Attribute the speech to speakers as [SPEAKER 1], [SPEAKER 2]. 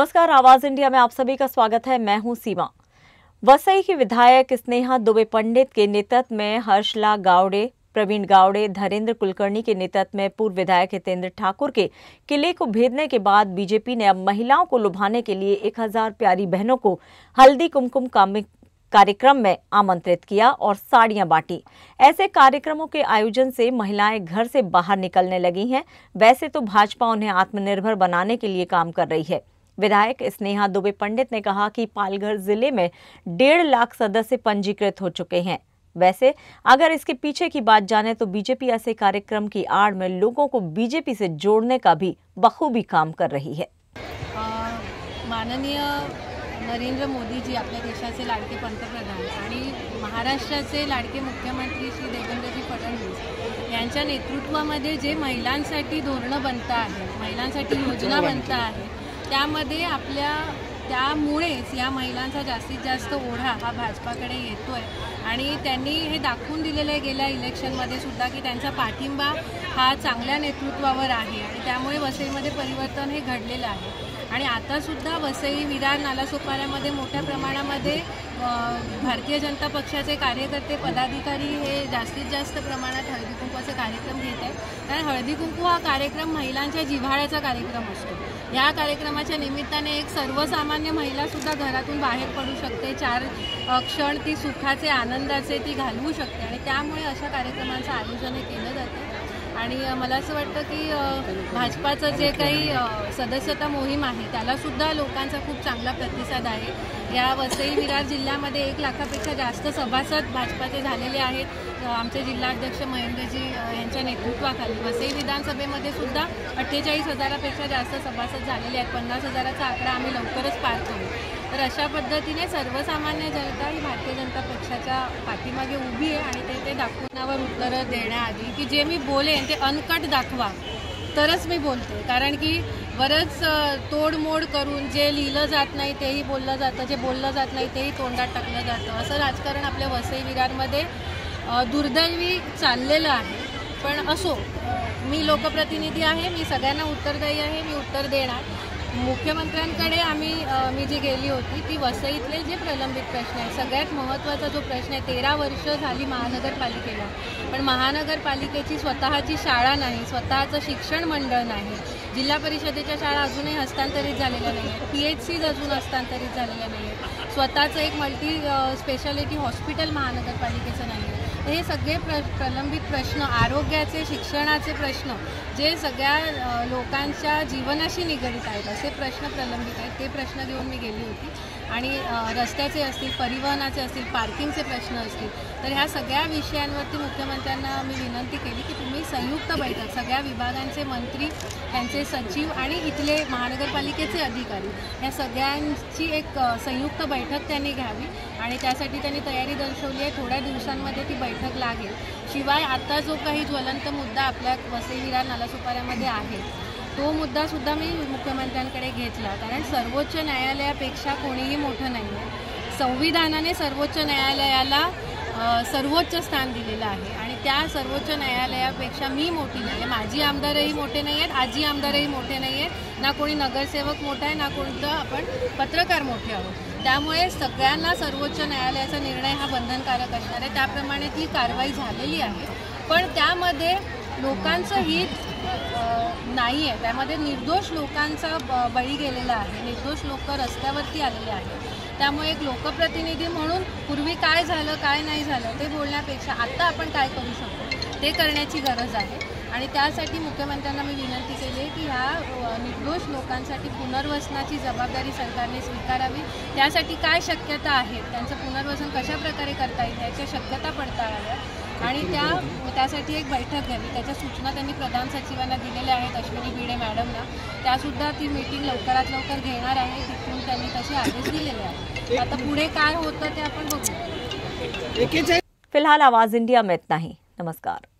[SPEAKER 1] नमस्कार, आवाज इंडिया में आप सभी का स्वागत है। मैं हूं सीमा। वसई की विधायक स्नेहा दुबे पंडित के नेतृत्व में हर्षला गावड़े, प्रवीण गावड़े, धैरेंद्र कुलकर्णी के नेतृत्व में पूर्व विधायक हितेंद्र ठाकुर के किले को भेदने के बाद बीजेपी ने अब महिलाओं को लुभाने के लिए 1000 प्यारी बहनों को हल्दी कुमकुम कार्यक्रम में आमंत्रित किया और साड़ियां बांटी। ऐसे कार्यक्रमों के आयोजन से महिलाएं घर से बाहर निकलने लगी हैं। वैसे तो भाजपा उन्हें आत्मनिर्भर बनाने के लिए काम कर रही है। विधायक स्नेहा दुबे पंडित ने कहा कि पालघर जिले में 1.5 लाख सदस्य पंजीकृत हो चुके हैं। वैसे अगर इसके पीछे की बात जाने तो बीजेपी ऐसे कार्यक्रम की आड़ में लोगों को बीजेपी से जोड़ने का भी बखूबी काम कर रही है।
[SPEAKER 2] माननीय नरेंद्र मोदीजी, आपल्या देशाचे लाडके पंतप्रधान आणि महाराष्ट्राचे लाडके मुख्यमंत्री श्री देवेंद्रजी फडणवीस यांच्या नेतृत्वामध्ये जे महिलांसाठी धोरणं बनता आहे, महिलांसाठी योजना बनता आहे, त्यामध्ये त्यामुळेच या महिलांचा जास्तीत जास्त ओढा हा भाजपाकडे येतोय आणि त्यांनी हे दाखवून दिलेलं आहे गेल्या इलेक्शनमध्ये सुद्धा की त्यांचा पाठिंबा हा चांगल्या नेतृत्वावर आहे आणि त्यामुळे वसईमध्ये परिवर्तन हे घडलेलं आहे। आणि आता सुद्धा वसई, विरार, नालासोपाऱ्यामध्ये मोठ्या प्रमाणामध्ये भारतीय जनता पक्षाचे कार्यकर्ते, पदाधिकारी हे जास्तीत जास्त प्रमाणात हळदी कुंकवाचे कार्यक्रम घेत आहेत। कारण हळदी कुंकू हा कार्यक्रम महिलांच्या जिव्हाळ्याचा कार्यक्रम असतो। या कार्यक्रमाच्या निमित्ताने एक सर्वसामान्य महिला सुद्धा घरातून बाहेर पडू शकते, 4 क्षण ती सुखाचे, आनंदाचे ती घालवू शकते आणि त्यामुळे अशा कार्यक्रमांचं आयोजन केलं जातं। आणि मला असं वाटतं की भाजपाचं जे काही सदस्यता मोहीम आहे त्याला सुद्धा लोकांचा खूप चांगला प्रतिसाद आहे। या वसई विरार जिल्ह्यामध्ये 1 लाखापेक्षा जास्त सभासद भाजपाचे झालेले आहेत। आमचे जिल्हाध्यक्ष महेंद्रजी यांच्या नेतृत्वाखाली वसई विधानसभेमध्ये सुद्धा 48,000पेक्षा जास्त सभासद झालेले आहेत। 50,000चा आकडा आम्ही लवकरच पार करू। तर अशा पद्धतीने सर्वसामान्य जनता ही भारतीय जनता पक्षाच्या पाठीमागे उभी आहे आणि ते दाखवण्यावर उत्तरं देण्याआधी की जे मी बोलेन ते अनकट दाखवा तरच मी बोलते। कारण की बरंच तोडमोड करून जे लिहिलं जात नाही तेही बोललं जातं, जे बोललं जात नाही तेही तोंडात टाकलं जातं, असं राजकारण आपल्या वसई विरारमध्ये दुर्दैवी चाललेलं आहे। पण असो, मी लोकप्रतिनिधी आहे, मी सगळ्यांना उत्तरदायी आहे, मी उत्तर देणार। मुख्यमंत्र्यांकडे मी जी गेली होती ती वसईतले जे प्रलंबित प्रश्न आहे, सगळ्यात महत्त्वाचा जो प्रश्न आहे, 13 वर्ष झाली महानगरपालिकेला, पण महानगरपालिकेची स्वतःची शाळा नाही, स्वतःचं शिक्षण मंडळ नाही, जिल्हा परिषदेच्या शाळा अजूनही हस्तांतरित झालेल्या नाही आहेत, PHCs अजून हस्तांतरित झालेल्या नाही आहेत, स्वतःचं एक मल्टी स्पेशालिटी हॉस्पिटल महानगरपालिकेचं नाही आहे। हे सगळे प्रलंबित प्रश्न, आरोग्याचे, शिक्षणाचे प्रश्न जे सगळ्या लोकांच्या जीवनाशी निगडीत आहेत असे प्रश्न प्रलंबित आहेत, ते प्रश्न घेऊन मी गेली होती। आणि रस्त्याचे असतील, परिवहनाचे असतील, पार्किंगचे प्रश्न असतील, तर ह्या सगळ्या विषयांवरती मुख्यमंत्र्यांना मी विनंती केली की तुम्ही संयुक्त बैठक, सगळ्या विभागांचे मंत्री, त्यांचे सचिव आणि इथले महानगरपालिकेचे अधिकारी या सगळ्यांची एक संयुक्त बैठक त्यांनी घ्यावी आणि त्यासाठी त्यांनी तयारी दर्शवली आहे। थोड्या दिवसांमध्ये ती बैठक लागेल। शिवाय आता जो काही ज्वलंत मुद्दा आपल्या वसई विरार नालासोपाऱ्यामध्ये आहे तो मुद्दासुद्धा मी मुख्यमंत्र्यांकडे घेतला। कारण सर्वोच्च न्यायालयापेक्षा कोणीही मोठं नाही आहे। संविधानाने सर्वोच्च न्यायालयाला सर्वोच्च स्थान दिलेलं आहे आणि त्या सर्वोच्च न्यायालयापेक्षा मी मोठी नाही आहे। माझी आमदारही मोठे नाही आहेत, आजी आमदारही मोठे नाही आहेत, ना कोणी नगरसेवक मोठा आहे, ना कोणतं आपण पत्रकार मोठे आहोत। त्यामुळे सगळ्यांना सर्वोच्च न्यायालयाचा निर्णय हा बंधनकारक असणार आहे, त्याप्रमाणे ती कारवाई झालेली आहे। पण त्यामध्ये लोकांचं हित नाही आहे, त्यामध्ये निर्दोष लोकांचा बळी गेलेला आहे, निर्दोष लोक रस्त्यावरती आलेले आहेत। त्यामुळे एक लोकप्रतिनिधी म्हणून पूर्वी काय झालं, काय नाही झालं ते बोलण्यापेक्षा आता आपण काय करू शकतो ते करण्याची गरज आहे। आणि त्यासाठी मुख्यमंत्र्यांना मी विनंती केली की ह्या निर्दोष लोकांसाठी पुनर्वसनाची जबाबदारी सरकारने स्वीकारावी। त्यासाठी काय शक्यता आहेत, त्यांचं पुनर्वसन कशा प्रकारे करता येईल याच्या शक्यता पडताळाव्या आणि त्यासाठी एक बैठक घ्यावी। त्याच्या सूचना त्यांनी प्रधान सचिवांना दिलेल्या आहेत, अश्विनी भिडे मॅडमना। त्यासुद्धा ती मीटिंग लवकरात लवकर घेणार आहे, तिथून त्यांनी तसे आदेश दिलेले आहेत। आता पुढे काय होतं ते आपण बघू।
[SPEAKER 1] फिलहाल आवाज इंडिया में इतना ही। नमस्कार।